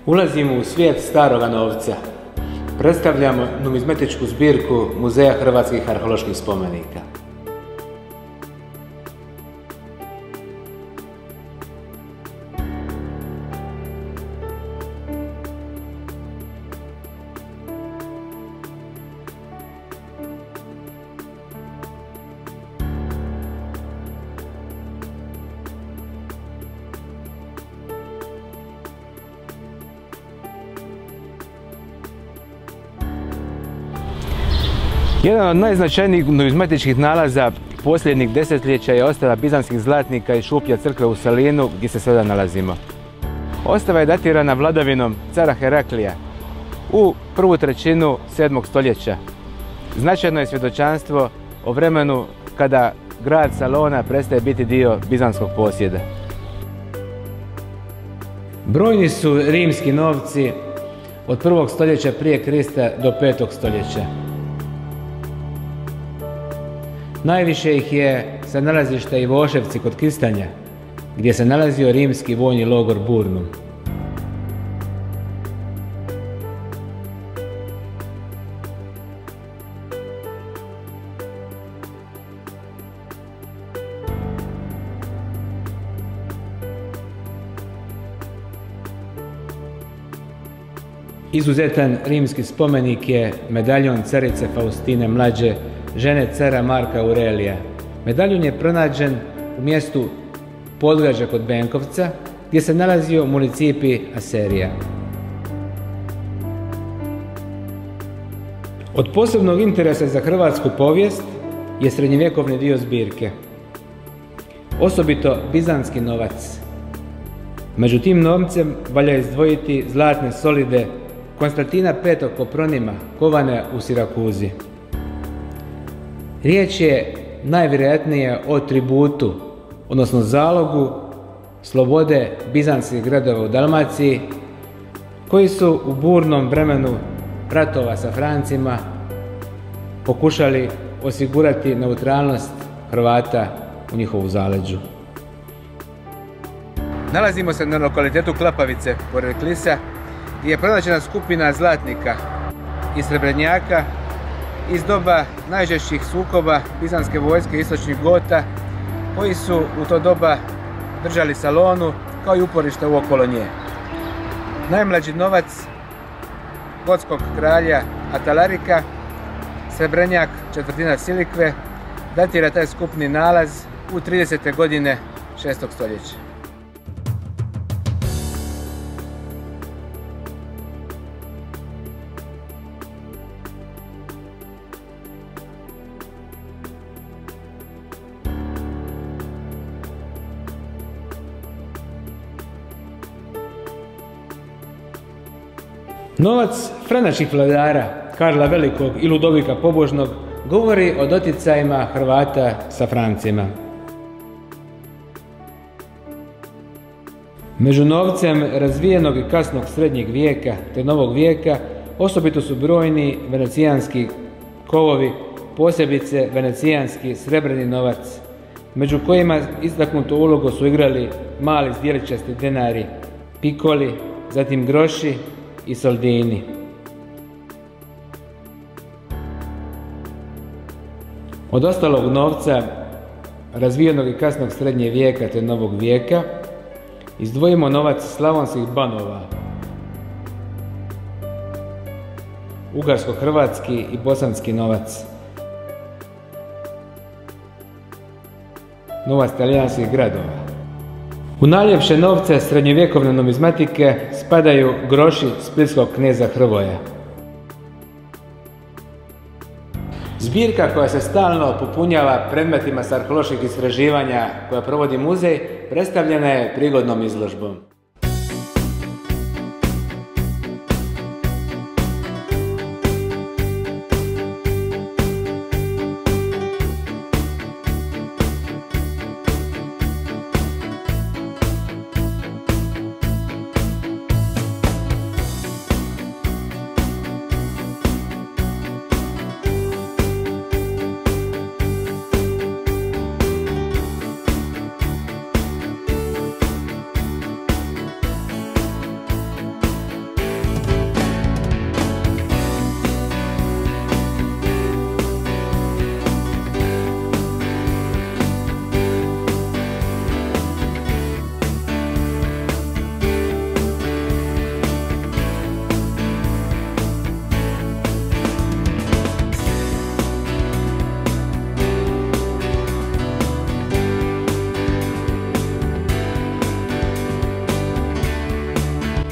Ulazimo u svijet staroga novca. Predstavljamo numizmatičku zbirku Muzeja hrvatskih arheoloških spomenika. Jedan od najznačajnijih numizmatičkih nalaza posljednjih desetljeća je ostava bizanskih zlatnika i šuplja crkve u Salinu, gdje se sada nalazimo. Ostava je datirana vladavinom cara Heraklija u prvu trećinu 7. stoljeća. Značajno je svjedočanstvo o vremenu kada grad Salona prestaje biti dio bizanskog posjeda. Brojni su rimski novci od 1. stoljeća prije Krista do 5. stoljeća. Najviše ih je sa nalazišta Ivoševci kod Kistanja, gdje se nalazio rimski vojni logor Burnum. Izuzetan rimski spomenik je medaljon carice Faustine Mlađe, žene cara Marka Aurelija. Medaljon je pronađen u mjestu Podgrađa kod Benkovca, gdje se nalazio municipi Aserija. Od posebnog interesa za hrvatsku povijest je srednjovjekovni dio zbirke, osobito bizanski novac. Među tim novcem valja izdvojiti zlatne solide Konstantina V. Kopronima, kovane u Sirakuzi. Riječ je najvjerojatnije o tributu, odnosno zalogu slobode bizanskih gradova u Dalmaciji, koji su u burnom vremenu ratova sa Francima pokušali osigurati neutralnost Hrvata u njihovu zaleđu. Nalazimo se na lokalitetu Klapavice pored Klisa, gdje je pronađena skupina zlatnika i srebrnjaka iz doba najžešćih sukoba bizanske vojske istočnih Gota, koji su u to doba držali Salonu kao i uporište okolo nje. Najmlađi novac gotskog kralja Atalarika, srebrnjak četvrtina Silikve, datira taj skupni nalaz u 30. godine 6. stoljeća. Novac franačkih vladara Karla Velikog i Ludovika Pobožnog govori o doticajima Hrvata sa Francima. Među novcem razvijenog i kasnog srednjeg vijeka te novog vijeka osobito su brojni venecijanski kovovi, posebice venecijanski srebrni novac, među kojima istaknutu ulogu su igrali mali zdjeličasti denari, pikoli, zatim groši i soldini. Od ostalog novca, razvijenog i kasnog srednjeg vijeka te novog vijeka, izdvojimo novac slavonskih banova, ugarsko-hrvatski i bosanski novac, novac talijanskih gradova. U najljepše novce srednjovjekovne numizmatike spadaju groši splitskog kneza Hrvoja. Zbirka koja se stalno popunjava predmetima s arheoloških istraživanja koja provodi muzej predstavljena je prigodnom izložbom.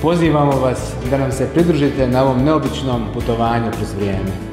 pozivamo vas da nam se pridružite na ovom neobičnom putovanju kroz vrijeme.